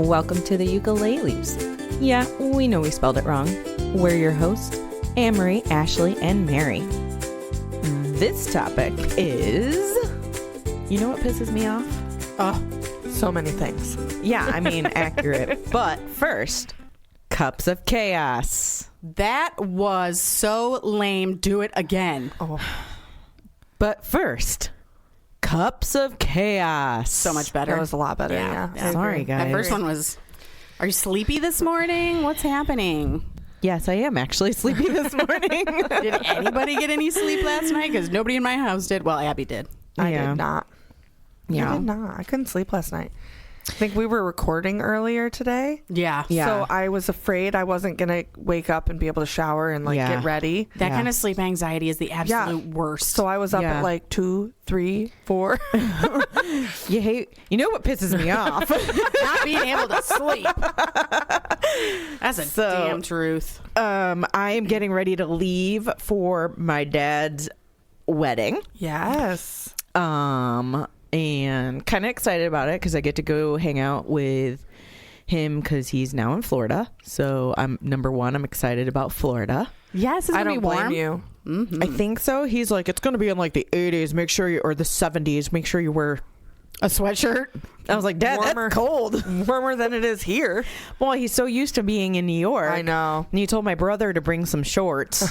Welcome to the Ukuleles. Yeah, we know we spelled it wrong. We're your hosts, Amory, Ashley, and Mary. This topic is... You know what pisses me off? Oh, so many things. Yeah, I mean, accurate. But first, cups of chaos. That was so lame. Do it again. Oh. But first, cups of chaos. So much better. That was a lot better. Yeah. Sorry, guys. That first one was, are you sleepy this morning? What's happening? Yes, I am actually sleepy this morning. Did anybody get any sleep last night? Because nobody in my house did. Well, Abby did. I did not. Yeah. I did not. I couldn't sleep last night. I think we were recording earlier today. Yeah. So I was afraid I wasn't going to wake up and be able to shower and get ready. That kind of sleep anxiety is the absolute worst. So I was up at like 2, 3, 4. You know what pisses me off? Not being able to sleep. That's a damn truth. I am getting ready to leave for my dad's wedding. Yes. And kind of excited about it because I get to go hang out with him because he's now in Florida. So I'm excited about Florida. Yes, I don't blame you. I think so. He's like, it's going to be in like the 80s. Make sure or the 70s. Make sure you wear a sweatshirt. I was like, Dad, that's cold. Warmer than it is here. Well, he's so used to being in New York. I know. And he told my brother to bring some shorts.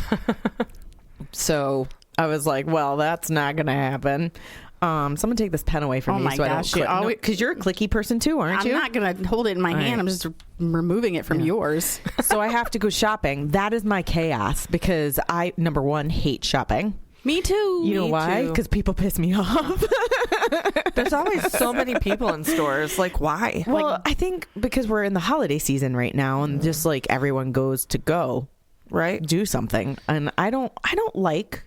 So I was like, well, that's not going to happen. Someone take this pen away from me. Oh my gosh. Because you're a clicky person too, aren't you? I'm not going to hold it in my hand. I'm just removing it from yours. So I have to go shopping. That is my chaos because I, number one, hate shopping. Me too. You know why? Because people piss me off. There's always so many people in stores. Like, why? Well, I think because we're in the holiday season right now and just like everyone goes to go, right? Do something. And I don't like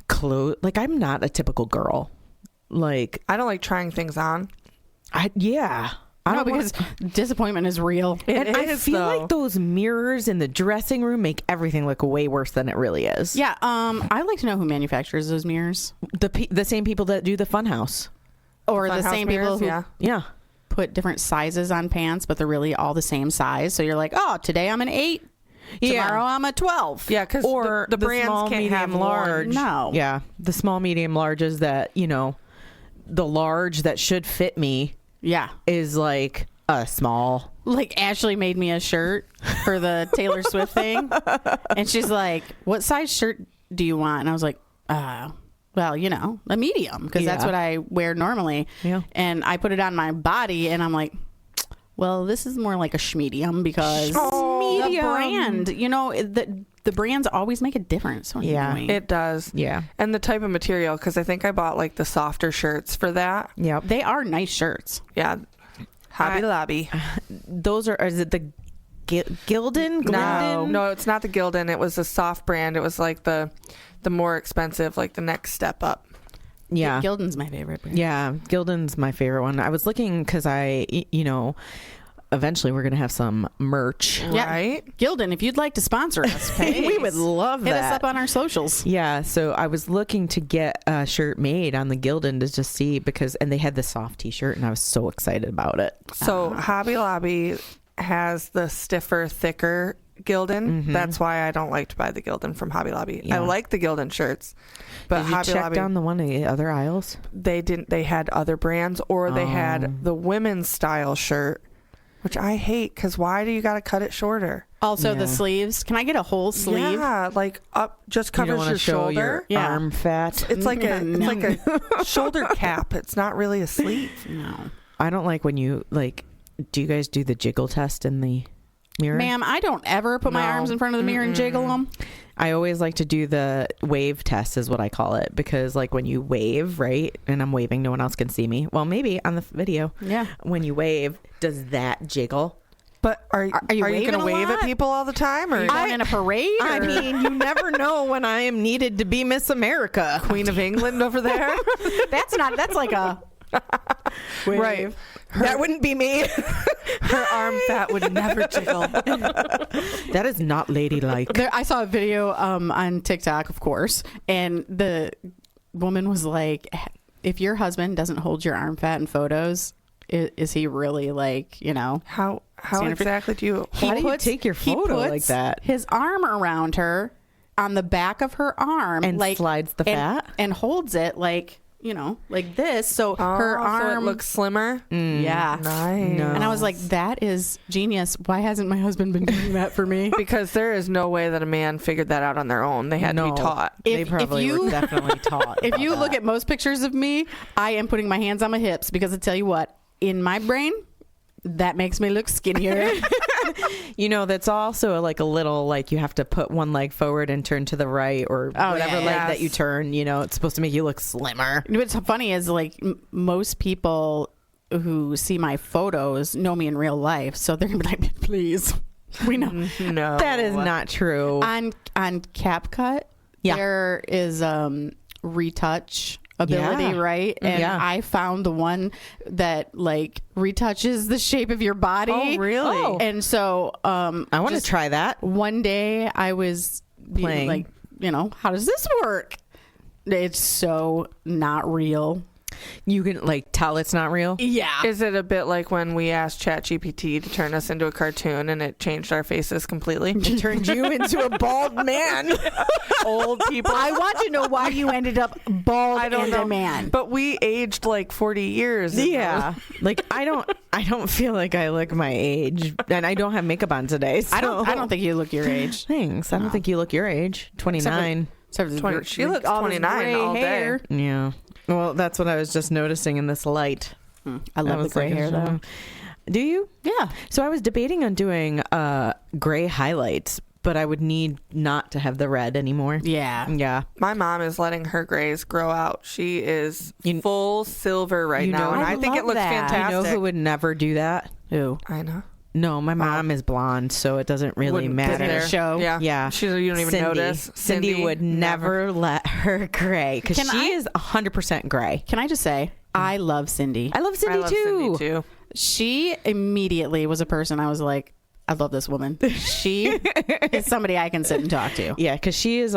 clothes. Like, I'm not a typical girl. Like, I don't like trying things on. I don't because disappointment is real. I feel like those mirrors in the dressing room make everything look way worse than it really is. Yeah. I'd like to know who manufactures those mirrors. The same people that do the Funhouse. Or the same people who put different sizes on pants, but they're really all the same size. So you're like, oh, today I'm an 8. Tomorrow I'm a 12. Yeah, because the brands small, can't medium, have large. No. Yeah, the small, medium, larges that, the large that should fit me is like a small. Like Ashley made me a shirt for the Taylor Swift thing. And she's like, what size shirt do you want? And I was like, well, a medium because that's what I wear normally. Yeah. And I put it on my body and I'm like, well, this is more like a schmedium because the brand, the brands always make a difference. It does. Yeah. And the type of material, because I think I bought like the softer shirts for that. Yeah. They are nice shirts. Yeah. Hobby Lobby. Is it the Gildan? No, it's not the Gildan. It was a soft brand. It was like the more expensive, like the next step up. Yeah. Gildan's my favorite brand. Yeah. Gildan's my favorite one. I was looking because eventually we're going to have some merch. Yeah. Right? Gildan, if you'd like to sponsor us, we would love that. Hit us up on our socials. Yeah. So I was looking to get a shirt made on the Gildan to just see and they had the soft t-shirt and I was so excited about it. So Hobby Lobby has the stiffer, thicker Gildan. Mm-hmm. That's why I don't like to buy the Gildan from Hobby Lobby. Yeah. I like the Gildan shirts, but Did you Hobby check Lobby down the one in the other aisles? They didn't. They had other brands, or they had the women's style shirt, which I hate because why do you got to cut it shorter? Also, the sleeves. Can I get a whole sleeve? Yeah, like up just covers your shoulder, arm fat. It's like a shoulder cap. It's not really a sleeve. No, I don't like when you Do you guys do the jiggle test in the mirror? Ma'am, I don't ever put my arms in front of the mirror and jiggle them. I always like to do the wave test is what I call it because when you wave, right? And I'm waving, no one else can see me. Well, maybe on the video. Yeah. When you wave, does that jiggle? But are you going to wave at people all the time? Or going in a parade? I mean, you never know when I am needed to be Miss America. Queen of England over there? That's like a wave. Right. That wouldn't be me. Her arm fat would never jiggle. That is not ladylike. I saw a video on TikTok, of course, and the woman was like, if your husband doesn't hold your arm fat in photos, is he really like, How Stanford- exactly do you? How do you take your photo like that? His arm around her on the back of her arm And slides the fat? and holds it like this. So her arm so it looks slimmer. Yeah. Nice. No. And I was like, that is genius. Why hasn't my husband been doing that for me? Because there is no way that a man figured that out on their own. They had to be taught. They probably were definitely taught. If you look at most pictures of me, I am putting my hands on my hips because I tell you what, in my brain, that makes me look skinnier. That's also like a little, like you have to put one leg forward and turn to the right or whatever leg that you turn, it's supposed to make you look slimmer. What's funny is like most people who see my photos know me in real life. So they're going to be like, please, we know. No. That is not true. On CapCut, there is retouch ability, right? And I found the one that like retouches the shape of your body. Oh, really? Oh. And so I want to try that. one day I was Playing. like, how does this work? It's so not real. You can like tell it's not real. Yeah. Is it a bit like when we asked ChatGPT to turn us into a cartoon and it changed our faces completely? It turned you into a bald man. Old people. I want to know why you ended up bald I don't and know, a man. but we aged like 40 years. Yeah. Like I don't feel like I look my age, and I don't have makeup on today. So. I don't think you look your age. Thanks. I don't think you look your age. 29. Except for 20 she looks 29 all day. Yeah. Well, that's what I was just noticing in this light. I love the gray hair though. Do you? Yeah. So I was debating on doing gray highlights, but I would need not to have the red anymore. Yeah. Yeah. My mom is letting her grays grow out. She is full silver right now, and I I think it love looks that. fantastic. You know who would never do that? Who? I know. No, my mom is blonde, so it doesn't really Wouldn't matter. fit there. Show. Yeah. Yeah. You don't even Cindy. notice. Cindy would never let her gray because Can she I- is 100% gray. Can I just say, I love Cindy. I love Cindy, I love too. Cindy too. She immediately was a person I was like, I love this woman. She is somebody I can sit and talk to. Yeah, because she is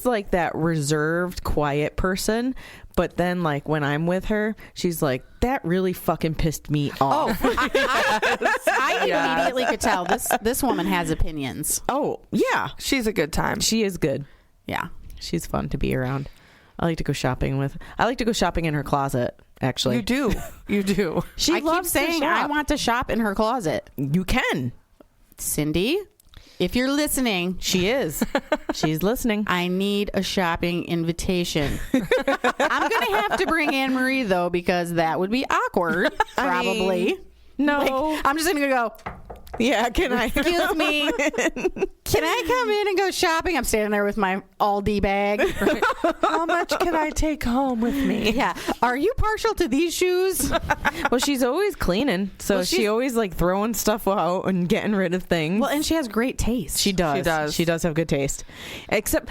like that reserved, quiet person. But then, like, when I'm with her, she's like, that really fucking pissed me off. I immediately could tell this woman has opinions. Oh, yeah. She's a good time. She is good. Yeah. She's fun to be around. I like to go shopping in her closet, actually. You do. You do. She I keep loves to saying I shop. want to shop in her closet. You can. Cindy, if you're listening, She is. She's listening. I need a shopping invitation. I'm going to have to bring Anne Marie, though, because that would be awkward, probably. No. Like, I'm just going to go, Yeah, can I? excuse me, can I come in and go shopping? I'm standing there with my Aldi bag. How much can I take home with me? Yeah. Are you partial to these shoes? Well, she's always cleaning, so Well, she always like throwing stuff out and getting rid of things. Well, and she has great taste. She does. She does. She does have good taste. Except,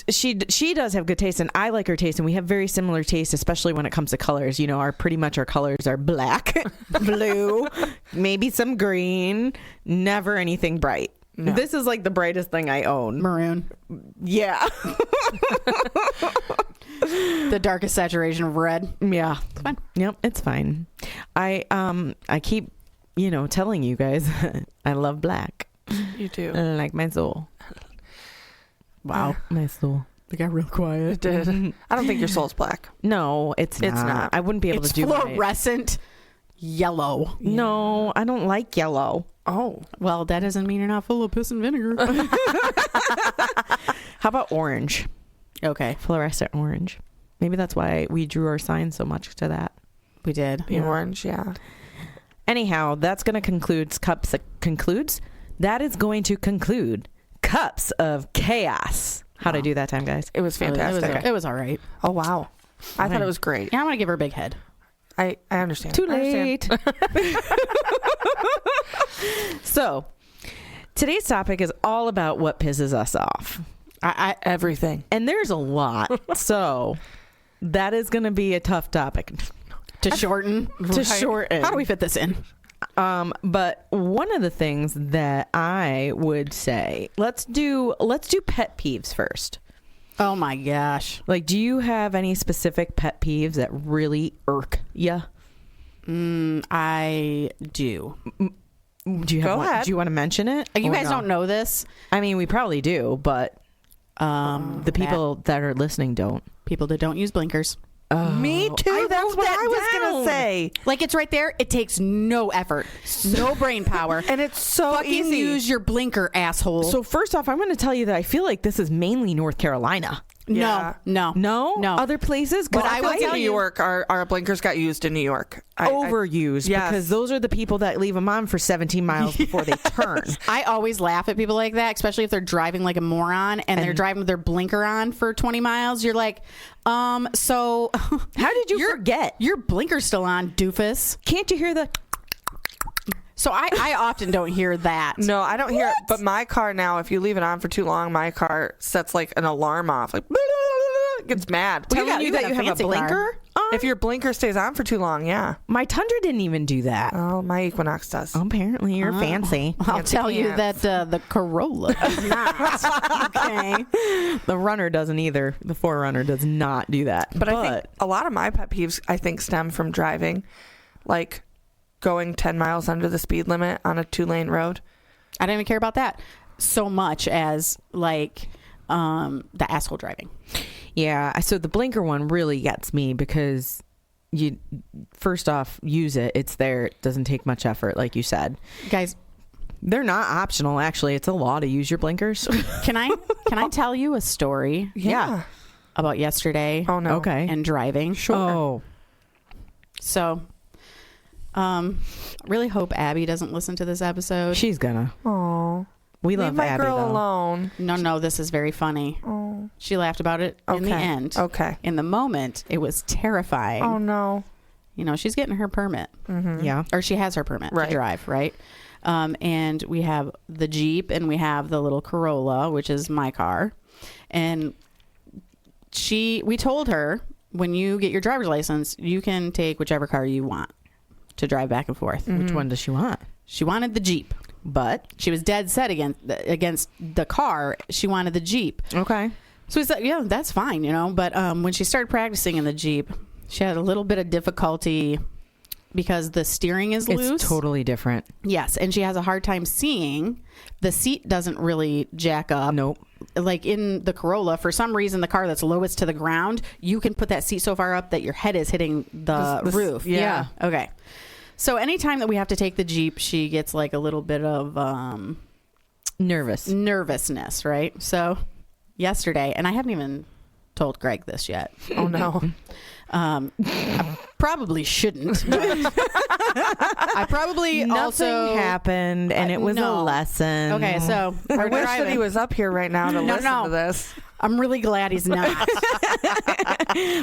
she does have good taste, and I like her taste, and we have very similar taste, especially when it comes to colors. Our colors are black, blue, maybe some green, never anything bright. No. This is like the brightest thing I own. Maroon. Yeah. The darkest saturation of red. Yeah. It's fine. Yep, it's fine. I keep, telling you guys I love black. You do. Like my soul. Wow. My soul. They got real quiet. It did. I don't think your soul's black. No, it's not. I wouldn't be able It's to do it. fluorescent yellow. No, I don't like yellow. Oh. Well, that doesn't mean you're not full of piss and vinegar. How about orange? Okay. Fluorescent orange. Maybe that's why we drew our sign so much to that. We did. The orange, yeah. Anyhow, that's going to conclude That is going to conclude Cups of Chaos. How'd I do that time, guys? It was fantastic. It was all right. Oh, wow. I thought it was great. Yeah, I want to give her a big head. I understand. Too I understand. late. So, today's topic is all about what pisses us off. Everything. And there's a lot. So, that is going to be a tough topic To shorten. to shorten. How do we fit this in? But one of the things that I would say, let's do pet peeves first. Oh my gosh. Like, do you have any specific pet peeves that really irk ya? I do. Do you have Go one? ahead. Do you want to mention it? You or guys no? don't know this. I mean, we probably do, but the people that are listening don't. People that don't use blinkers. Me too. That's what I was going to say. Like, it's right there. It takes no effort, no brain power. And it's so Fucking easy. use your blinker, asshole. So first off, I'm going to tell you that I feel like this is mainly North Carolina. Yeah. No. No? Other places? But I I will will tell in New you- York, our blinkers got used in New York. Overused Yes. because those are the people that leave them on for 17 miles before they turn. I always laugh at people like that, especially if they're driving like a moron and they're driving with their blinker on for 20 miles. You're like, so How did you forget? your blinker's still on, doofus? Can't you hear the... So I often don't hear that. No, I don't hear it. But my car now, if you leave it on for too long, my car sets like an alarm off. Like, it gets mad. Telling you that you have a fancy car. blinker on? If your blinker stays on for too long, yeah. My Tundra didn't even do that. Oh, my Equinox does. Apparently, you're fancy. I'll Fancy tell you pants. that the Corolla does not. Okay. The Runner doesn't either. The 4Runner does not do that. But I think a lot of my pet peeves, I think, stem from driving, like going 10 miles under the speed limit on a 2-lane road. I don't even care about that so much as like the asshole driving. Yeah, so the blinker one really gets me because you first off use it. It's there. It doesn't take much effort, like you said. Guys, They're not optional. Actually, it's a law to use your blinkers. can I tell you a story Yeah. about yesterday? Oh, no. Okay. And driving. Oh, So, really hope Abby doesn't listen to this episode. she's gonna. Oh. We Leave love my Abby girl though. alone. No, this is very funny. Oh. She laughed about it in the Okay. end. Okay. In the moment, it was terrifying. Oh, no. You know, she's getting her permit. Yeah. Or she has her permit Right. to drive, right? And we have the Jeep and we have the little Corolla, which is my car. And we told her, when you get your driver's license, you can take whichever car you want to drive back and forth. Which one does she want? She wanted the Jeep, but she was dead set against the car. She wanted the Jeep. Okay. So we said, yeah, that's fine, you know. But when she started practicing in the Jeep, she had a little bit of difficulty because the steering is loose. It's totally different. Yes, and she has a hard time seeing. The seat doesn't really jack up. Nope. Like in the Corolla, for some reason, the car that's lowest to the ground, you can put that seat so far up that your head is hitting the roof. yeah. Okay. So anytime that we have to take the Jeep, she gets like a little bit of nervousness, right? So yesterday, and I haven't even told Greg this yet. Oh, no. I probably shouldn't. But I probably Nothing also happened, and it was a no. lesson. Okay, so I we're wish that driving. he was up here right now to listen to this. I'm really glad he's not.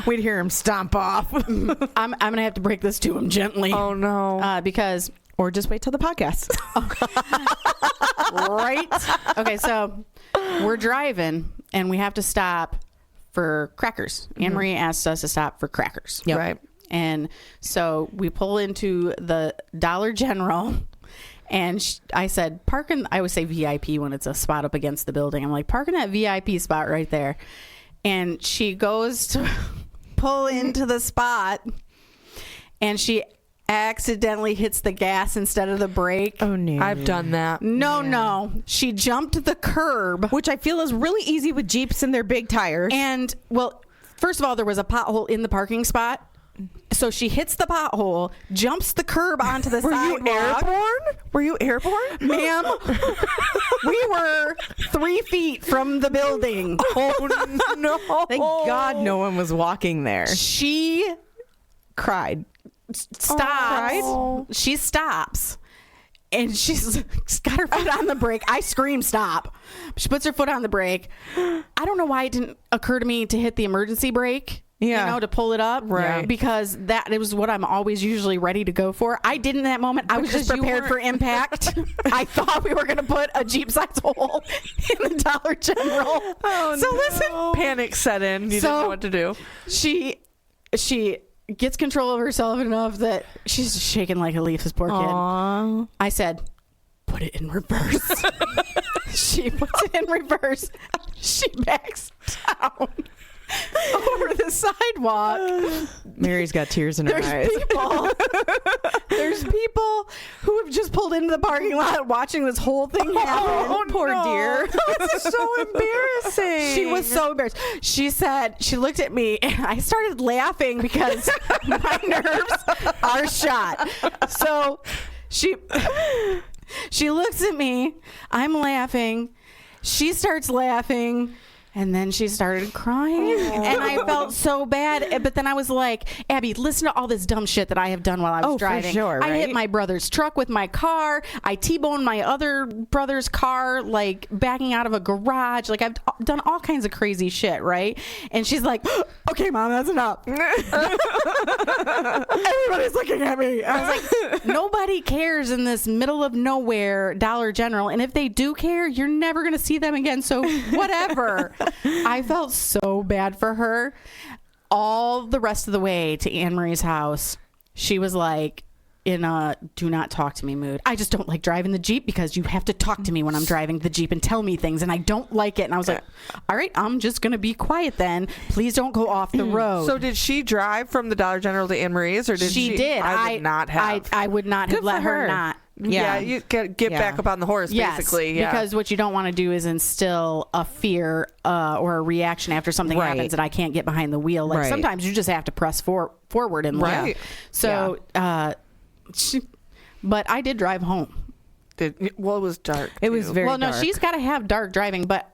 We'd hear him stomp off, I'm gonna have to break this to him gently. Oh, no. Because or just wait till the podcast. right. Okay, so we're driving and we have to stop for crackers. Anne Marie asked us to stop for crackers. Yep. Right. And so we pull into the Dollar General, and I said, park in, I always say VIP when it's a spot up against the building. I'm like, park in that VIP spot right there. And she goes to pull into the spot, and she accidentally hits the gas instead of the brake. Oh no! I've done that. No. She jumped the curb. Which I feel is really easy with Jeeps and their big tires. And, well, first of all, there was a pothole in the parking spot. So she hits the pothole, jumps the curb onto the sidewalk. Were you airborne? Ma'am, we were 3 feet from the building. Oh, no. Thank God no one was walking there. She Cried. stops. Oh. She stops. And she's got her foot on the brake. I scream, stop. She puts her foot on the brake. I don't know why it didn't occur to me to hit the emergency brake. Yeah. You know, to pull it up. Right. Because it was what I'm always usually ready to go for. I didn't in that moment. I was Because just you prepared for impact. I thought we were going to put a Jeep-sized hole in the Dollar General. Oh, so no. listen. Panic set in. You So- didn't know what to do. She gets control of herself enough that she's shaking like a leaf, this poor kid. Aww. I said, put it in reverse. She puts it in reverse. She backs down. over the sidewalk. Mary's got tears in her eyes. There's people who have just pulled into the parking lot watching this whole thing happen. Oh, poor dear. That's so embarrassing. She was so embarrassed. She said, she looked at me and I started laughing because my nerves are shot. So she looks at me. I'm laughing. She starts laughing. And then she started crying, and I felt so bad. But then I was like, Abby, listen to all this dumb shit that I have done while I was driving. For sure, right? I hit my brother's truck with my car. I T-boned my other brother's car, like backing out of a garage. Like I've done all kinds of crazy shit, right? And she's like, okay, Mom, that's enough. Everybody's looking at me. I was like, nobody cares in this middle of nowhere Dollar General. And if they do care, you're never going to see them again. So whatever. I felt so bad for her. All the rest of the way to Anne Marie's house, she was like in a do not talk to me mood. I just don't like driving the Jeep because you have to talk to me when I'm driving the Jeep and tell me things, and I don't like it. And I was like, all right, I'm just going to be quiet then. Please don't go off the road. So did she drive from the Dollar General to Anne Marie's, or did she? She did. I would not have. I would not have let her not. Yeah, you get back up on the horse, basically. Yeah. Because what you don't want to do is instill a fear or a reaction after something happens that I can't get behind the wheel. Like sometimes you just have to press forward and right. So, but I did drive home. Well, it was dark. It was very dark. Well, no, she's got to have dark driving, but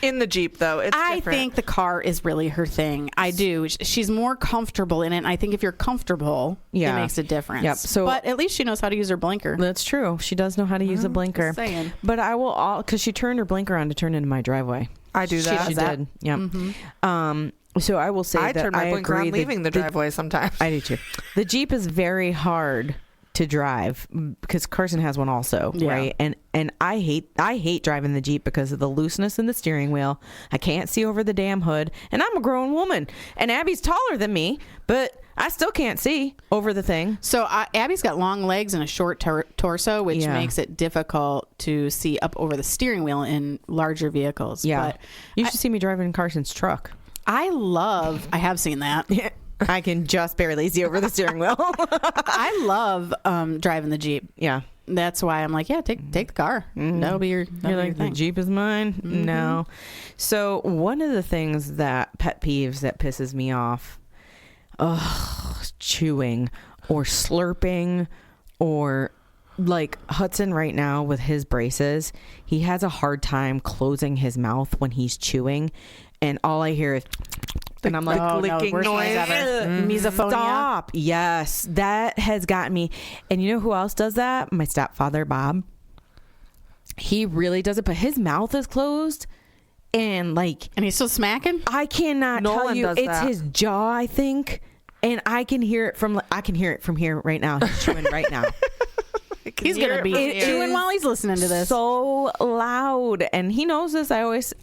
in the Jeep, though, it's different. I think the car is really her thing. I do. She's more comfortable in it. And I think if you're comfortable, it makes a difference. Yep. So, but at least she knows how to use her blinker. That's true. She does know how to use a blinker. Just saying. But I will, because she turned her blinker on to turn into my driveway. I do that. She did. Yeah. Mm-hmm. So I will say I that turn my blinker on leaving the driveway sometimes. I do too. The Jeep is very hard to drive because Carson has one also, right? And I hate driving the Jeep because of the looseness in the steering wheel. I can't see over the damn hood, and I'm a grown woman, and Abby's taller than me, but I still can't see over the thing. So Abby's got long legs and a short torso, which makes it difficult to see up over the steering wheel in larger vehicles. Yeah, but you should see me driving Carson's truck. I have seen that. I can just barely see over the steering wheel. I love driving the Jeep. Yeah. That's why I'm like, take the car. That'll be your like, thing. The Jeep is mine? Mm-hmm. No. So one of the things that pet peeves that pisses me off, chewing or slurping, or like Hudson right now with his braces, he has a hard time closing his mouth when he's chewing. And all I hear is, and I'm like, licking noise. Misophonia. Stop. Yes, that has got me. And you know who else does that? My stepfather, Bob. He really does it, but his mouth is closed. And he's still smacking? I cannot tell you. It's his jaw, I think. And I can hear it from here right now. He's chewing right now. He's going to be chewing while he's listening to this. So loud. And he knows this. I always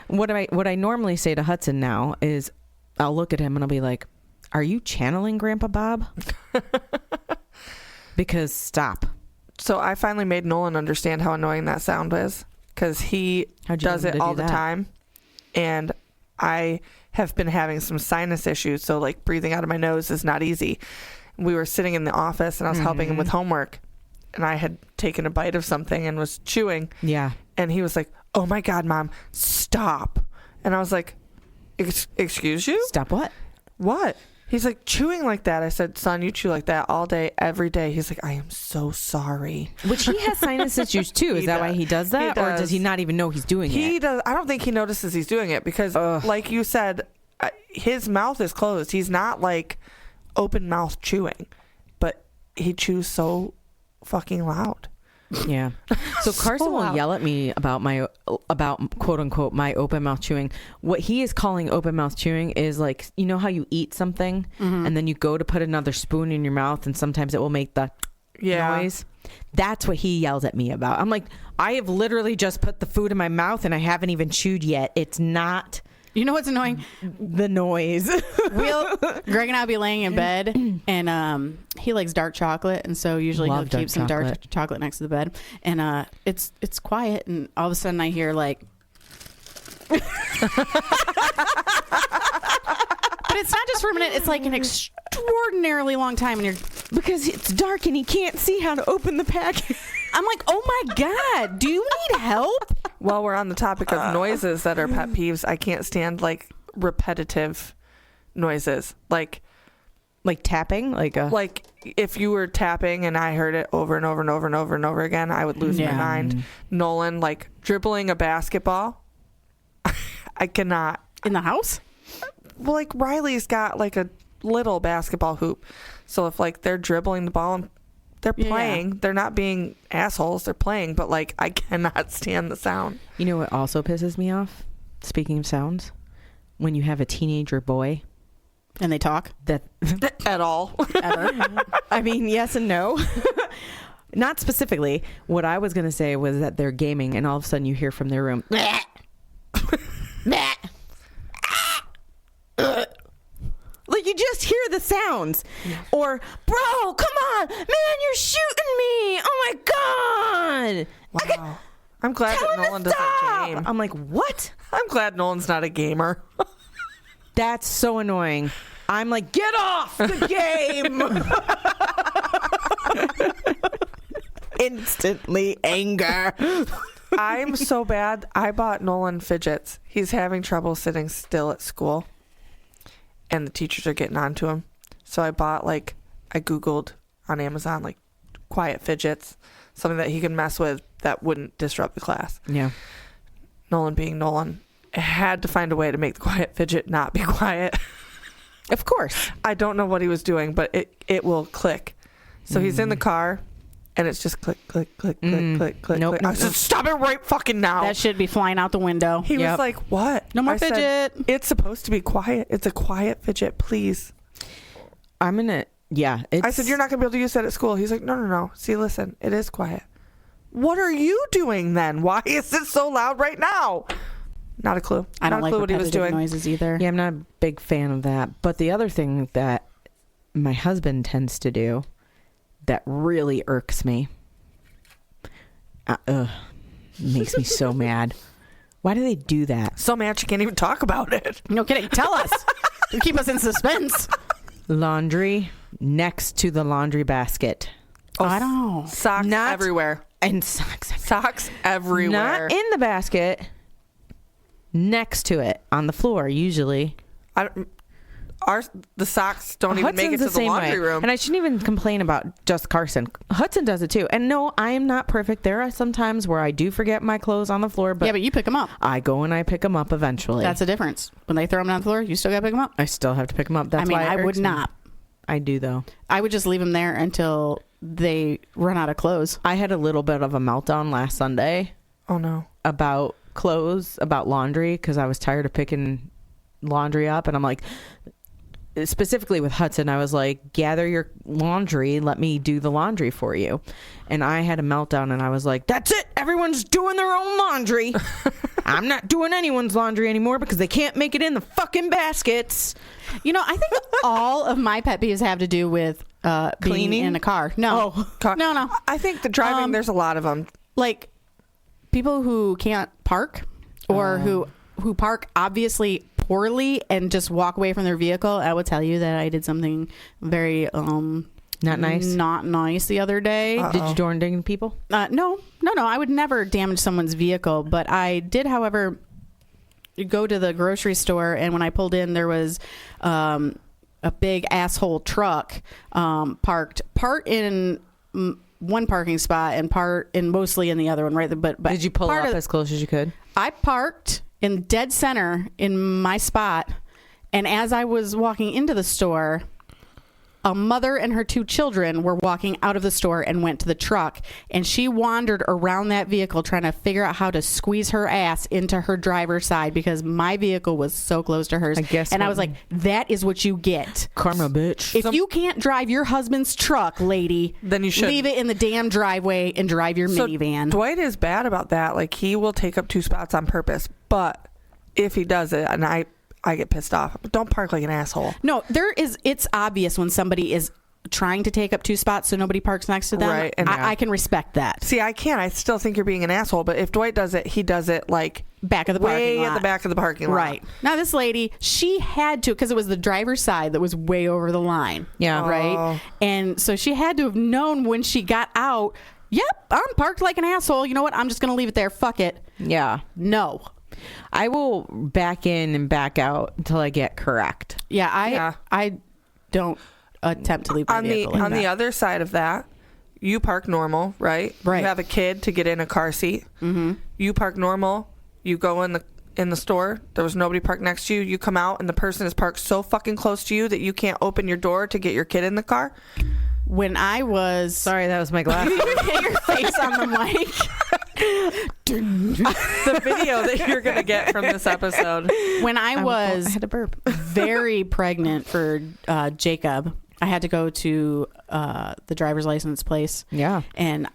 what I normally say to Hudson now is I'll look at him and I'll be like, are you channeling Grandpa Bob? Because stop. So I finally made Nolan understand how annoying that sound is, because he does it all the time. And I have been having some sinus issues, so like breathing out of my nose is not easy. We were sitting in the office and I was helping him with homework, and I had taken a bite of something and was chewing. Yeah. And he was like, oh my God, Mom, stop. And I was like, excuse you? Stop what? What? He's like, chewing like that. I said, son, you chew like that all day, every day. He's like, I am so sorry. Which he has sinus issues too. Is that why he does that? Or does he not even know he's doing it? He does. I don't think he notices he's doing it because, like you said, his mouth is closed. He's not like open mouth chewing, but he chews so fucking loud. Yeah. So Carson will yell at me about quote unquote my open mouth chewing. What he is calling open mouth chewing is like, you know how you eat something and then you go to put another spoon in your mouth and sometimes it will make the noise. That's what he yells at me about. I'm like, I have literally just put the food in my mouth and I haven't even chewed yet. It's not. You know what's annoying? The noise. Greg and I'll be laying in bed, and he likes dark chocolate, and so usually he'll keep some dark chocolate next to the bed, and it's quiet, and all of a sudden I hear like, But it's not just for a minute. It's like an extraordinarily long time. And because it's dark and he can't see how to open the package. I'm like, oh my God, do you need help? While we're on the topic of noises that are pet peeves, I can't stand like repetitive noises. Like tapping? Like if you were tapping and I heard it over and over and over and over and over again, I would lose my mind. Nolan, like dribbling a basketball. I cannot. In the house? Well, like Riley's got like a little basketball hoop. So if like they're dribbling the ball and they're playing, they're not being assholes, they're playing, but like I cannot stand the sound. You know what also pisses me off? Speaking of sounds, when you have a teenager boy. And they talk? That at all. Ever. I mean, yes and no. Not specifically. What I was going to say was that they're gaming and all of a sudden you hear from their room. Like you just hear the sounds. Yeah. Or, bro, come on. Man, you're shooting me. Oh my God. Wow. I'm glad that Nolan doesn't game. I'm like, what? I'm glad Nolan's not a gamer. That's so annoying. I'm like, get off the game. Instantly anger. I'm so bad. I bought Nolan fidgets. He's having trouble sitting still at school. And the teachers are getting on to him. So I Googled on Amazon, like quiet fidgets. Something that he can mess with that wouldn't disrupt the class. Yeah. Nolan being Nolan. Had to find a way to make the quiet fidget not be quiet. Of course. I don't know what he was doing, but it will click. So he's in the car, and it's just click, click, click, click, click, click. Nope, click. I said, stop it right fucking now. That should be flying out the window. He was like, what? No more I fidget. Said, it's supposed to be quiet. It's a quiet fidget, please. I'm going to, I said, you're not going to be able to use that at school. He's like, no. See, listen, it is quiet. What are you doing then? Why is it so loud right now? Not a clue. I don't like what he was doing. Noises either. Yeah, I'm not a big fan of that. But the other thing that my husband tends to do that really irks me, makes me so mad. Why do they do that? So mad you can't even talk about it. No kidding. Tell us. You keep us in suspense. Laundry next to the laundry basket. Oh, I don't know. Socks everywhere. And socks everywhere. Socks everywhere. Not in the basket. Next to it on the floor usually. The socks don't even make it to the laundry room. And I shouldn't even complain about just Carson. Hudson does it too. And no, I am not perfect. There are some times where I do forget my clothes on the floor, but you pick them up. I go and I pick them up eventually. That's the difference. When they throw them on the floor, you still got to pick them up. I still have to pick them up. That's why I would not. I do though. I would just leave them there until they run out of clothes. I had a little bit of a meltdown last Sunday. Oh no. About clothes, about laundry, because I was tired of picking laundry up, and I'm like, specifically with Hudson, I was like, gather your laundry, let me do the laundry for you. And I had a meltdown and I was like, that's it, everyone's doing their own laundry. I'm not doing anyone's laundry anymore because they can't make it in the fucking baskets. You know, I think all of my pet peeves have to do with being in a car. No. No. I think the driving, there's a lot of them. Like people who can't park or who park obviously poorly and just walk away from their vehicle. I will tell you that I did something very not nice the other day. Did you door and ding people? No. I would never damage someone's vehicle, but I did, however, go to the grocery store, and when I pulled in, there was a big asshole truck parked part in one parking spot and part in mostly in the other one, right? But did you pull up as close as you could? I parked in dead center in my spot, and as I was walking into the store, a mother and her two children were walking out of the store and went to the truck, and she wandered around that vehicle trying to figure out how to squeeze her ass into her driver's side because my vehicle was so close to hers. I was like, that is what you get. Karma, bitch. If you can't drive your husband's truck, lady, then you should leave it in the damn driveway and drive your minivan. Dwight is bad about that. Like, he will take up two spots on purpose, but if he does it, and I get pissed off. Don't park like an asshole. No, it's obvious when somebody is trying to take up two spots so nobody parks next to them. Right. And I can respect that. See, I can't. I still think you're being an asshole, but if Dwight does it, he does it like back of the parking lot. Way at the back of the parking lot. Right. Now, this lady, she had to, because it was the driver's side that was way over the line. Yeah. Right? And so she had to have known when she got out, yep, I'm parked like an asshole. You know what? I'm just going to leave it there. Fuck it. Yeah. No. I will back in and back out until I get correct. Yeah, I don't attempt to leave my vehicle like on the other side of that, you park normal, right? Right. You have a kid to get in a car seat. Mm-hmm. You park normal. You go in the store. There was nobody parked next to you. You come out and the person is parked so fucking close to you that you can't open your door to get your kid in the car. When I was... Sorry, that was my glass. You hit your face on the mic. The video that you're going to get from this episode. When I had to burp. very pregnant for Jacob, I had to go to the driver's license place. Yeah. And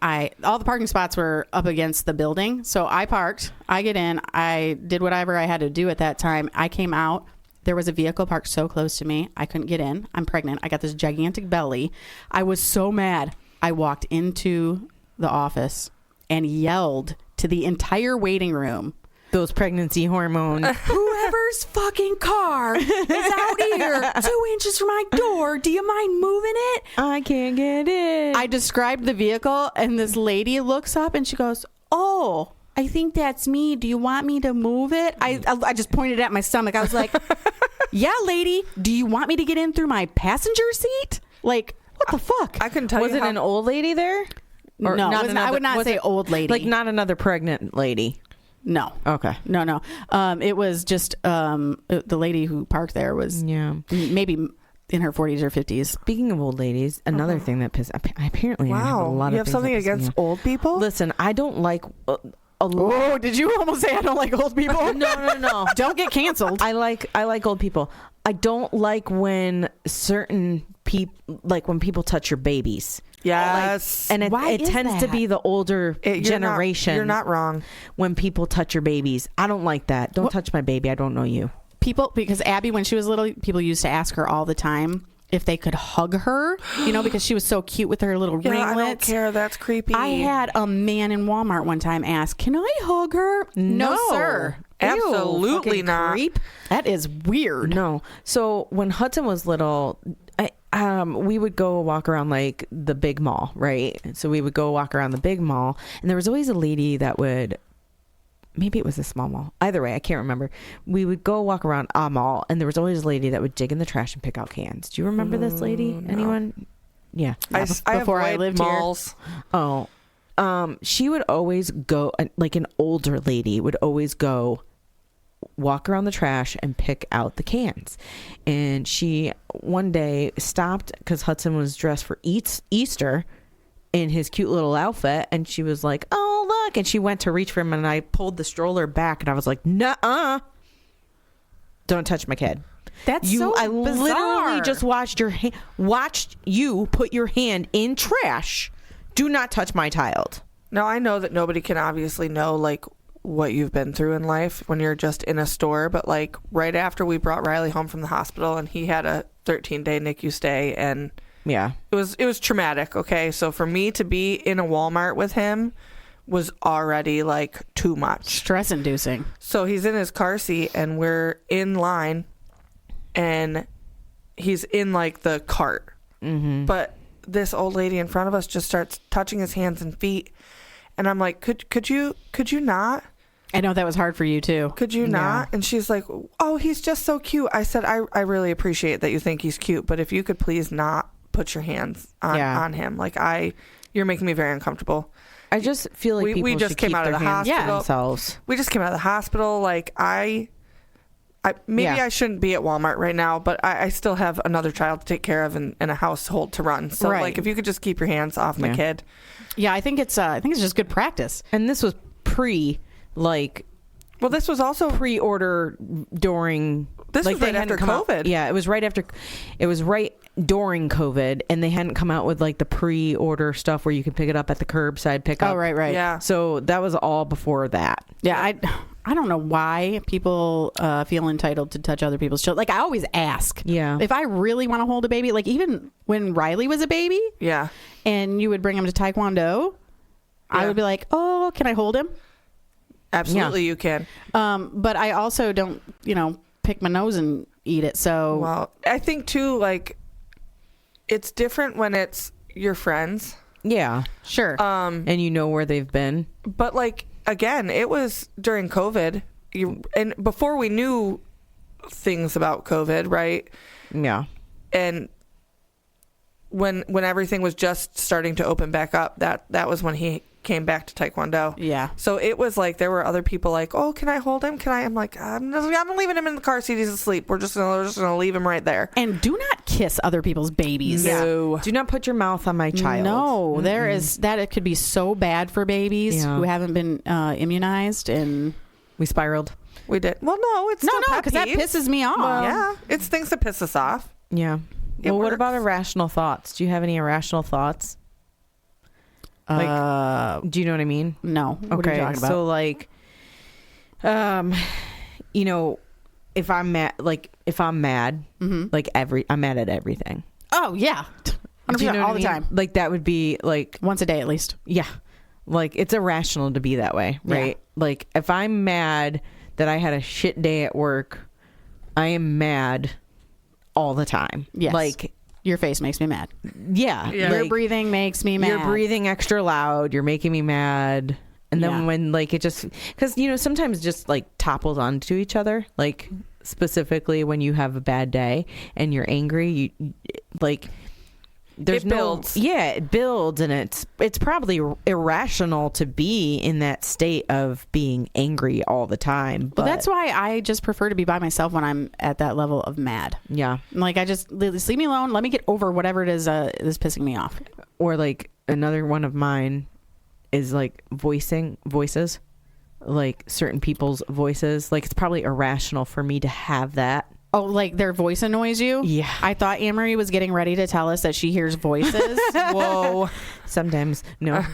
all the parking spots were up against the building. So I parked. I get in. I did whatever I had to do at that time. I came out. There was a vehicle parked so close to me. I couldn't get in. I'm pregnant. I got this gigantic belly. I was so mad. I walked into the office and yelled to the entire waiting room. Those pregnancy hormones. Whoever's fucking car is out here 2 inches from my door. Do you mind moving it? I can't get in. I described the vehicle and this lady looks up and she goes, oh, I think that's me. Do you want me to move it? I just pointed at my stomach. I was like, yeah, lady. Do you want me to get in through my passenger seat? Like, what the fuck? I couldn't tell Was it an old lady there? Or no, not I would not say old lady. Like not another pregnant lady. No. Okay. No. It was just the lady who parked there was maybe in her 40s or 50s. Speaking of old ladies, another thing that apparently I have a lot of you have something against old people? Listen, I don't like Oh, did you almost say I don't like old people? No. Don't get canceled. I like old people. I don't like when certain people, like when people touch your babies. Yes. Like, and it tends to be the older generation. You're not wrong. When people touch your babies. I don't like that. Don't touch my baby. I don't know you. People, because Abby, when she was little, people used to ask her all the time if they could hug her, because she was so cute with her little ringlets. I don't care. That's creepy. I had a man in Walmart one time ask, can I hug her? No, sir. Absolutely Ew, not. Creep. That is weird. No. So when Hudson was little, we would go walk around like the big mall, right? So we would go walk around the big mall, and there was always a lady that would, maybe it was a small mall. Either way, I can't remember. We would go walk around a mall, and there was always a lady that would dig in the trash and pick out cans. Do you remember this lady? No. Anyone? Yeah. Before I lived malls. Here. Oh. She would always go, like an older lady would always go walk around the trash and pick out the cans. And she one day stopped because Hudson was dressed for Easter in his cute little outfit, and she was like, oh look, and she went to reach for him, and I pulled the stroller back, and I was like, nuh-uh, don't touch my kid. That's so I bizarre. Literally just watched you put your hand in trash. Do not touch my child. Now, I know that nobody can obviously know like what you've been through in life when you're just in a store, but like right after we brought Riley home from the hospital and he had a 13-day NICU stay, and yeah, it was traumatic. Okay, so for me to be in a Walmart with him was already like too much, stress inducing. So he's in his car seat and we're in line and he's in like the cart, but this old lady in front of us just starts touching his hands and feet, and I'm like, could you not? I know that was hard for you too. Could you not? And she's like, oh, he's just so cute. I said, I really appreciate that you think he's cute, but if you could please not put your hands on him. Like you're making me very uncomfortable. I just feel like we just came out of the hospital. Themselves. We just came out of the hospital. Like I shouldn't be at Walmart right now, but I still have another child to take care of and a household to run. So like, if you could just keep your hands off my kid. Yeah, I think it's just good practice. And this was this was also pre-order during. This was right after COVID. Yeah, it was right after. It was right during COVID, and they hadn't come out with like the pre-order stuff where you could pick it up at the curbside pickup. Oh, right. Yeah. So that was all before that. Yeah, I don't know why people feel entitled to touch other people's children. Like, I always ask. Yeah. If I really want to hold a baby, like even when Riley was a baby. Yeah. And you would bring him to Taekwondo, I would be like, oh, can I hold him? Absolutely, you can. But I also don't, pick my nose and eat it. So, well, I think too, like, it's different when it's your friends. Yeah, sure. And you know where they've been. But like, again, it was during COVID, and before we knew things about COVID, right? Yeah. And when everything was just starting to open back up, that was when he came back to Taekwondo. Yeah. So it was like there were other people like, oh, can I hold him? I'm like, I'm leaving him in the car seat. He's asleep. We're just gonna leave him right there. And do not kiss other people's babies. No. Do not put your mouth on my child. No, there is that. It could be so bad for babies who haven't been immunized, and we spiraled. We did. Well, no, it's no, because that pisses me off. Well, yeah, it's things that piss us off. Yeah. Well, what about irrational thoughts? Do you have any irrational thoughts? Like, do you know what I mean? No. What are you talking about? So like, if I'm mad, mm-hmm. like I'm mad at everything. Oh yeah, 100% all the time. Like that would be like once a day at least. Yeah, like it's irrational to be that way, right? Yeah. Like if I'm mad that I had a shit day at work, I am mad all the time. Yes. Like. Your face makes me mad. Yeah. Your breathing makes me mad. You're breathing extra loud. You're making me mad. And then when like it just, because sometimes it just like topples onto each other. Like specifically when you have a bad day and you're angry, you like there's it builds. It builds, and it's probably irrational to be in that state of being angry all the time. But that's why I just prefer to be by myself when I'm at that level of mad. Yeah, like I just leave me alone. Let me get over whatever it is is pissing me off. Or like another one of mine is like voices, like certain people's voices. Like it's probably irrational for me to have that. Oh, like their voice annoys you? Yeah. I thought Anne-Marie was getting ready to tell us that she hears voices. Whoa. Sometimes. No.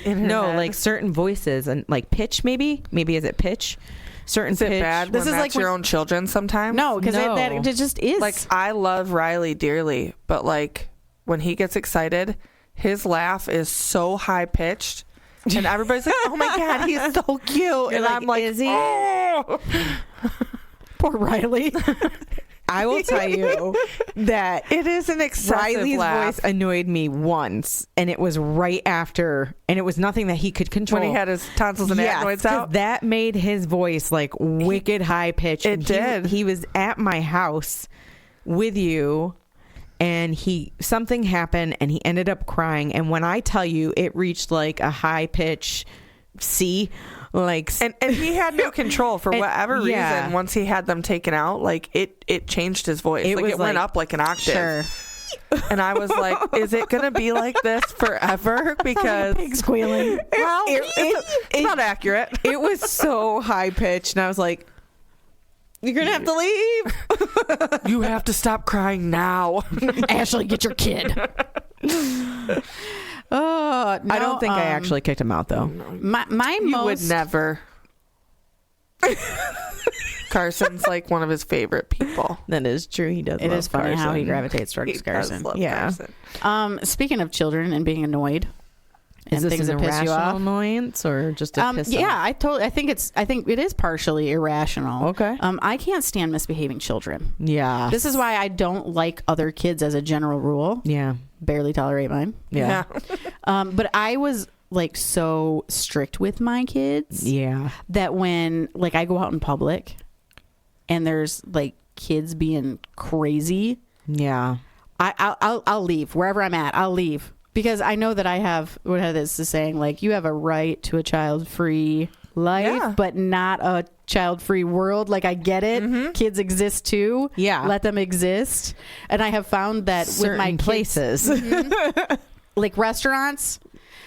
No, like certain voices and like pitch maybe. Maybe is it pitch? Certain is it pitch. bad this when is that's like your own children sometimes? No, because it just is. Like I love Riley dearly, but like when he gets excited, his laugh is so high pitched. And everybody's like, oh my God, he's so cute. And I'm like, is he? Oh. Poor Riley. I will tell you that it is an excessive Riley's laugh. voice annoyed me once, and it was right after, and it was nothing that he could control. When he had his tonsils and adenoids out? That made his voice like wicked high pitched. It did. He was at my house with you, and something happened, and he ended up crying. And when I tell you, it reached like a high pitch C. Like and he had no control for whatever reason. Once he had them taken out, like it changed his voice. It went up like an octave. Sure. And I was like, is it gonna be like this forever? Because pig squealing. Well, it's not accurate. It was so high pitched, and I was like, "You're gonna have to leave. You have to stop crying now." Ashley, get your kid. No, I don't think I actually kicked him out though. You would never. Carson's like one of his favorite people. That is true. He does. It is funny Carson. how he gravitates towards Carson. Yeah. Carson. Speaking of children and being annoyed, is and this things an that piss you irrational off, annoyance or just a piss yeah, off? I think it is partially irrational. Okay. I can't stand misbehaving children. Yeah. This is why I don't like other kids as a general rule. Yeah. Barely tolerate mine. Yeah. But I was like so strict with my kids. Yeah. That when like I go out in public and there's like kids being crazy. Yeah. I'll leave wherever I'm at. I'll leave because I know that I have what this is saying. Like you have a right to a child-free life, but not a child-free world. Like I get it. Mm-hmm. Kids exist too. Yeah. Let them exist. And I have found that certain with my places, like restaurants,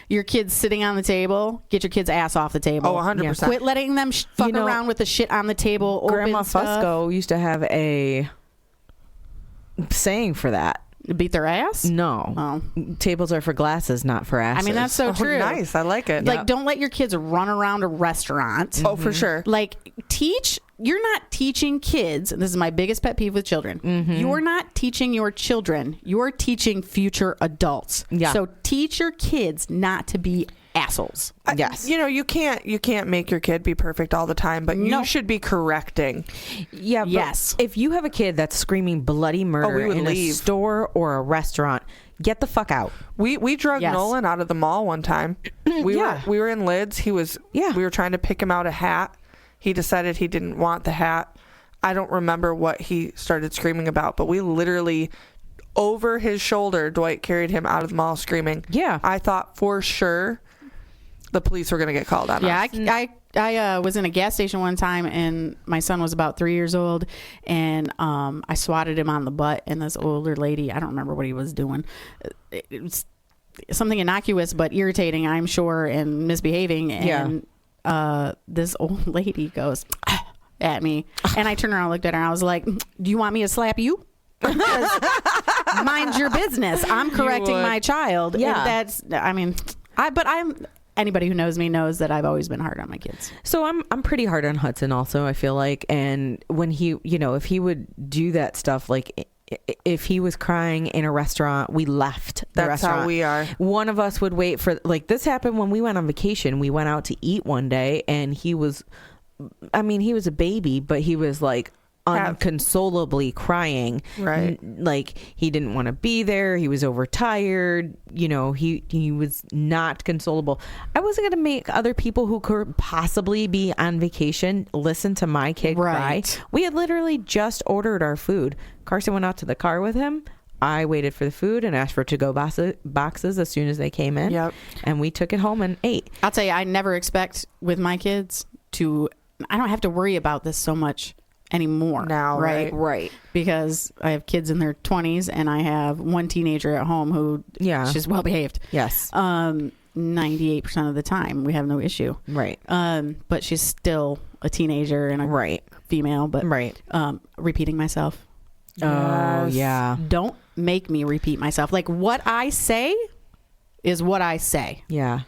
your kids sitting on the table, get your kids' ass off the table. Oh, 100%. Quit letting them fuck around with the shit on the table. Grandma open stuff. Fusco used to have a saying for that. Beat their ass? No. Oh. Tables are for glasses, not for asses. I mean, that's so true. Nice. I like it. Like, don't let your kids run around a restaurant. Oh, for sure. Like, you're not teaching kids, and this is my biggest pet peeve with children. Mm-hmm. You're not teaching your children. You're teaching future adults. Yeah. So teach your kids not to be assholes. Yes. You can't make your kid be perfect all the time, but you should be correcting. Yeah. But yes. if you have a kid that's screaming bloody murder in a store or a restaurant, get the fuck out. We drug Nolan out of the mall one time. We were in Lids. We were trying to pick him out a hat. He decided he didn't want the hat. I don't remember what he started screaming about, but we literally, over his shoulder, Dwight carried him out of the mall screaming. Yeah. I thought for sure the police were going to get called on us. I was in a gas station one time, and my son was about 3 years old, and I swatted him on the butt, and this older lady, I don't remember what he was doing. It was something innocuous but irritating, I'm sure, and misbehaving. And this old lady goes at me, and I turned around and looked at her, and I was like, do you want me to slap you? Mind your business. I'm correcting my child. Yeah. Anybody who knows me knows that I've always been hard on my kids. So I'm pretty hard on Hudson also, I feel like. And when he, if he would do that stuff, like if he was crying in a restaurant, we left the restaurant. That's how we are. One of us would wait for, like, this happened when we went on vacation. We went out to eat one day, and he was a baby, but he was like unconsolably crying. Right. Like he didn't want to be there. He was overtired. He was not consolable. I wasn't going to make other people who could possibly be on vacation listen to my kid cry. We had literally just ordered our food. Carson went out to the car with him. I waited for the food and asked for to-go boxes as soon as they came in. Yep. And we took it home and ate. I'll tell you, I never expect with my kids I don't have to worry about this so much anymore now, right, because I have kids in their 20s, and I have one teenager at home who she's well behaved. Yes. 98% of the time we have no issue, right. But she's still a teenager and a female, but repeating myself. Oh yeah, don't make me repeat myself. Like, what I say is what I say. Yeah.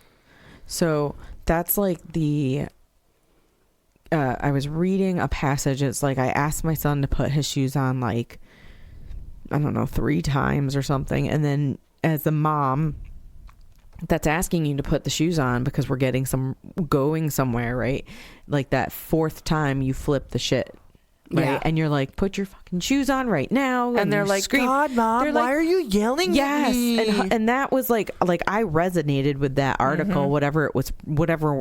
So that's like I was reading a passage. It's like I asked my son to put his shoes on, like, I don't know, 3 times or something. And then as a mom that's asking you to put the shoes on because we're going somewhere, right? Like that 4th time you flip the shit. Right. Yeah. And you're like, put your fucking shoes on right now. And they're like, God, Mom, why are you yelling at me? And that was like I resonated with that article, whatever.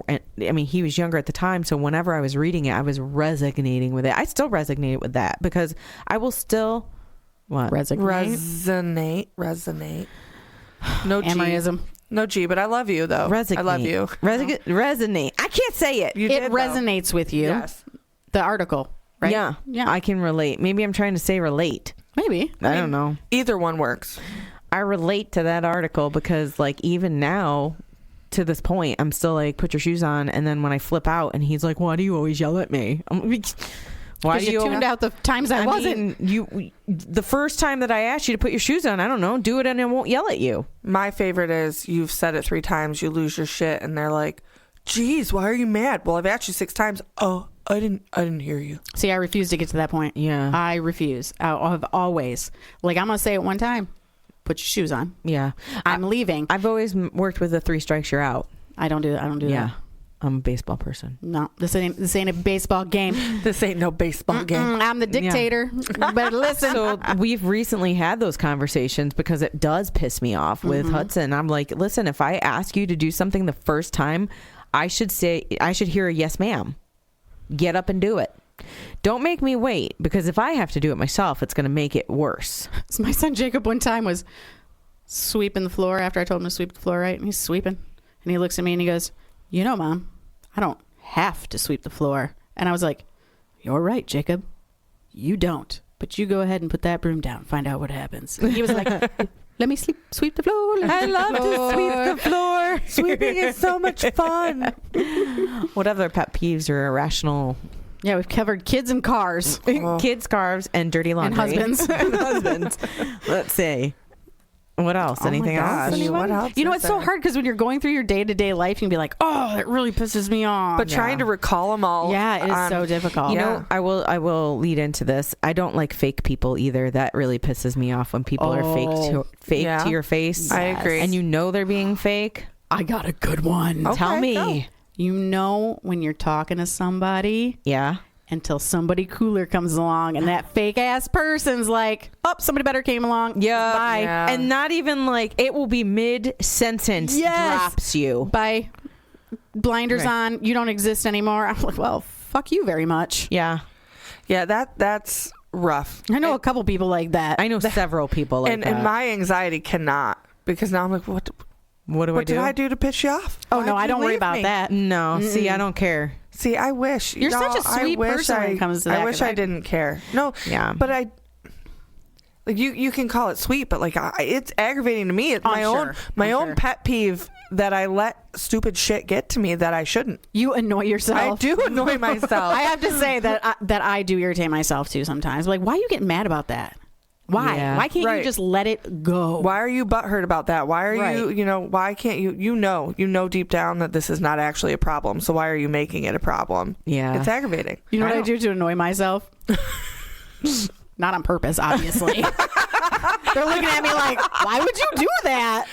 I mean, he was younger at the time. So whenever I was reading it, I was resonating with it. I still resonate with that because I will still resonate. No G. Amorism. No G, but I love you though. Resonate. I love you. Resonate. I can't say it. It resonates with you. Yes. The article. Right? Yeah. I can relate. Maybe I'm trying to say relate. Maybe. I don't know. Either one works. I relate to that article because, like, even now, to this point, I'm still like, put your shoes on. And then when I flip out and he's like, why do you always yell at me? Why do you tuned out the times I wasn't? The first time that I asked you to put your shoes on, I don't know, do it and I won't yell at you. My favorite is you've said it 3 times, you lose your shit, and they're like, geez, why are you mad? Well, I've asked you 6 times. Oh, I didn't hear you. See, I refuse to get to that point. Yeah. I refuse. I've always. Like, I'm going to say it one time. Put your shoes on. Yeah. I'm leaving. I've always worked with 3 strikes, you're out. I don't do that. I'm a baseball person. No, this ain't a baseball game. This ain't no baseball game. I'm the dictator. Yeah. But listen. So we've recently had those conversations because it does piss me off with Hudson. I'm like, listen, if I ask you to do something the first time, I should hear a yes, ma'am. Get up and do it. Don't make me wait, because if I have to do it myself, it's going to make it worse. So my son Jacob one time was sweeping the floor after I told him to sweep the floor, right? And he's sweeping. And he looks at me and he goes, Mom, I don't have to sweep the floor. And I was like, you're right, Jacob. You don't. But you go ahead and put that broom down. Find out what happens. And he was like, let me sweep the floor. I love to sweep the floor. Sweeping is so much fun. What other pet peeves or irrational? Yeah, we've covered kids and cars. Kids, cars, and dirty laundry. And husbands. Let's see. What else? Oh Anything else? What else? It's so hard because when you're going through your day-to-day life, you can be like, oh, that really pisses me off. But trying to recall them all. Yeah, it is so difficult. You know, I will lead into this. I don't like fake people either. That really pisses me off when people are fake to your face. I agree. And they're being fake. I got a good one. Okay, Tell me. go. You know when you're talking to somebody Yeah. until somebody cooler comes along and that fake ass person's like, oh, somebody better came along. Yeah. Bye. Yeah. And not even like, it will be mid-sentence drops you. Bye. Blinders Right. on. You don't exist anymore. I'm like, well, fuck you very much. Yeah. Yeah, that's rough. I know a couple people like that. I know several people like that. And my anxiety cannot, because now I'm like, what did I do to piss you off? Oh, Why'd no, I you don't worry leave about me? that. No. See, I don't care. See, I wish. You're such a sweet person when it comes to that, I wish 'cause I didn't care. No. Yeah. But like you can call it sweet, but like it's aggravating to me. It's my own pet peeve that I let stupid shit get to me that I shouldn't. You annoy yourself. I do annoy myself. I have to say that I do irritate myself too sometimes. Like, why are you getting mad about that? Why? Yeah. Why can't you Right. just let it go? Why are you butthurt about that? Why are Right. you why can't you know deep down that this is not actually a problem, so why are you making it a problem? Yeah. It's aggravating. You know what I do to annoy myself? Not on purpose, obviously. They're looking at me like, why would you do that?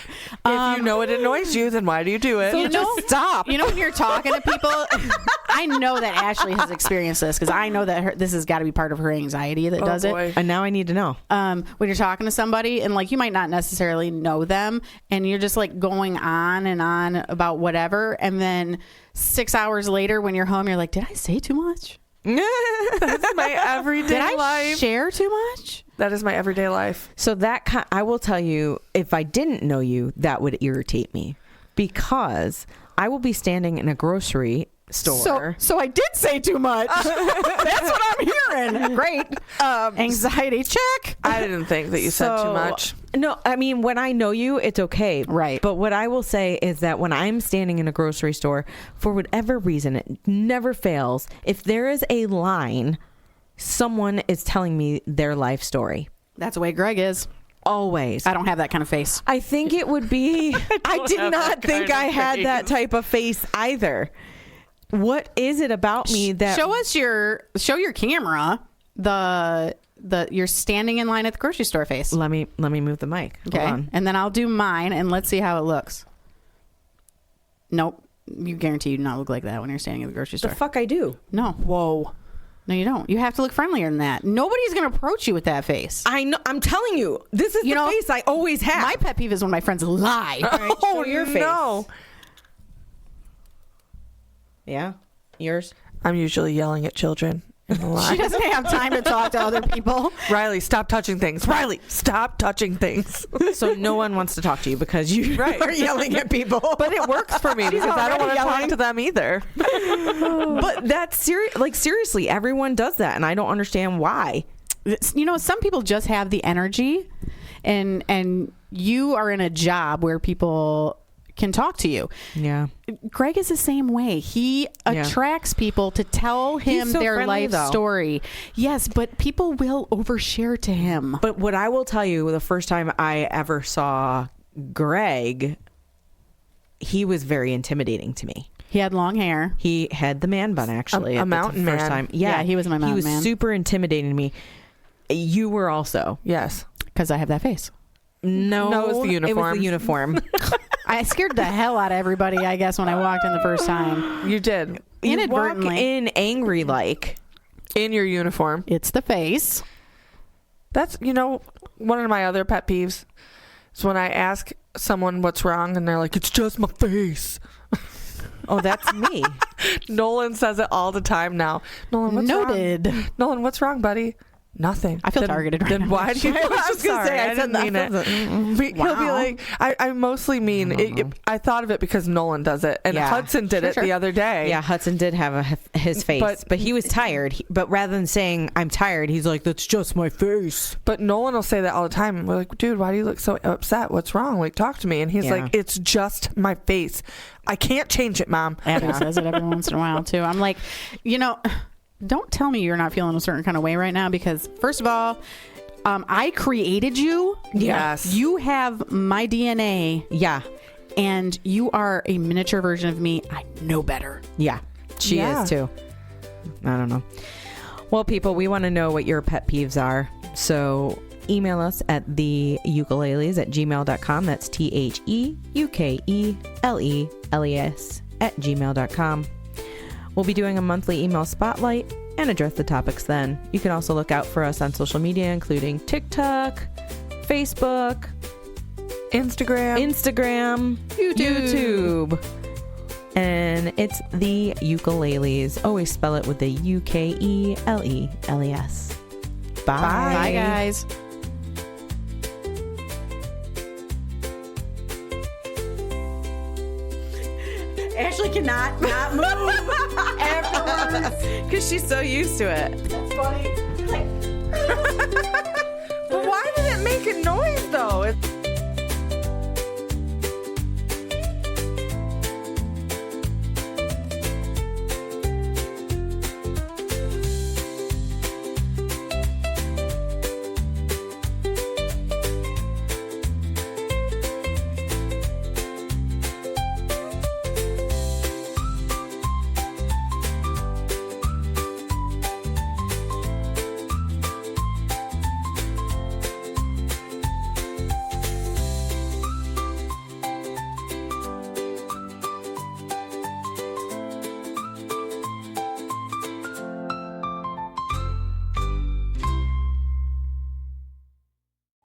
If you know it annoys you, then why do you do it? You know, stop. You know, when you're talking to people, I know that Ashley has experienced this because I know that this has got to be part of her anxiety that does boy. it. And now I need to know. When you're talking to somebody and like you might not necessarily know them and you're just like going on and on about whatever, and then 6 hours later when you're home, you're like, did I say too much? That's my everyday Did I life. share too much? That is my everyday life. So I will tell you, if I didn't know you, that would irritate me, because I will be standing in a grocery store. So I did say too much. That's what I'm hearing. Great. Anxiety check. I didn't think that you said too much. No, I mean, when I know you, it's okay. Right. But what I will say is that when I'm standing in a grocery store, for whatever reason, it never fails. If there is a line, someone is telling me their life story. That's the way Greg is. Always. I don't have that kind of face. I think it would be... I did have not that think kind I of had that face. type of face either. What is it about me that... Show your camera you're standing in line at the grocery store face. Let me move the mic. Okay. Hold on. And then I'll do mine and let's see how it looks. Nope. You guarantee you do not look like that when you're standing at the grocery store. The fuck I do. No. Whoa. No, you don't. You have to look friendlier than that. Nobody's going to approach you with that face. I know. I'm telling you, this is the face I always have. My pet peeve is when my friends lie. Oh, your face. No. Yeah. Yours. I'm usually yelling at children in the She line. doesn't have time to talk to other people. Riley, stop touching things. Riley, stop touching things. So no one wants to talk to you because you Right. are yelling at people. But it works for me because I don't want to talk to them either. But that's serious. Like, seriously, everyone does that, and I don't understand why. You know, some people just have the energy, and you are in a job where people can talk to you. Yeah. Greg is the same way. He attracts people to tell him so their friendly, life though. story. Yes, but people will overshare to him. But what I will tell you, the first time I ever saw Greg, he was very intimidating to me. He had long hair. He had the man bun, actually. A at the mountain first man. time. Yeah, he was my mountain He was man. super intimidating to me. You were also. Yes. Because I have that face. No, No, it was the It was uniform. the uniform. I scared the hell out of everybody, I guess, when I walked in the first time. You did. You walk Inadvertently. in angry like. In your uniform. It's the face. That's, one of my other pet peeves is when I ask someone what's wrong and they're like, it's just my face. Oh, that's me. Nolan says it all the time now. Nolan, what's Noted. wrong? Nolan, what's wrong, buddy? Nothing. I feel targeted right Then now. why do you? I was just gonna say, I I said didn't mean that. it. He'll be like, I mostly mean. I thought of it because Nolan does it, and Yeah. Hudson did it the other day. Yeah, Hudson did have his face, but he was tired. But rather than saying, I'm tired, he's like, that's just my face. But Nolan will say that all the time. And we're like, dude, why do you look so upset? What's wrong? Like, talk to me. And he's Yeah. like, it's just my face. I can't change it, Mom. Abby says it every once in a while, too. I'm like, don't tell me you're not feeling a certain kind of way right now because, first of all, I created you. Yes. You have my DNA. Yeah. And you are a miniature version of me. I know better. Yeah. She Yeah. is too. I don't know. Well, people, we want to know what your pet peeves are. So email us at theukuleles@gmail.com. That's theukuleles@gmail.com. We'll be doing a monthly email spotlight and address the topics then. You can also look out for us on social media, including TikTok, Facebook, Instagram, YouTube. And it's the Ukuleles. Always spell it with the UKELELES. Bye. Bye, guys. Ashley cannot not move afterwards Because she's so used to it. That's funny. But why did it make a noise though?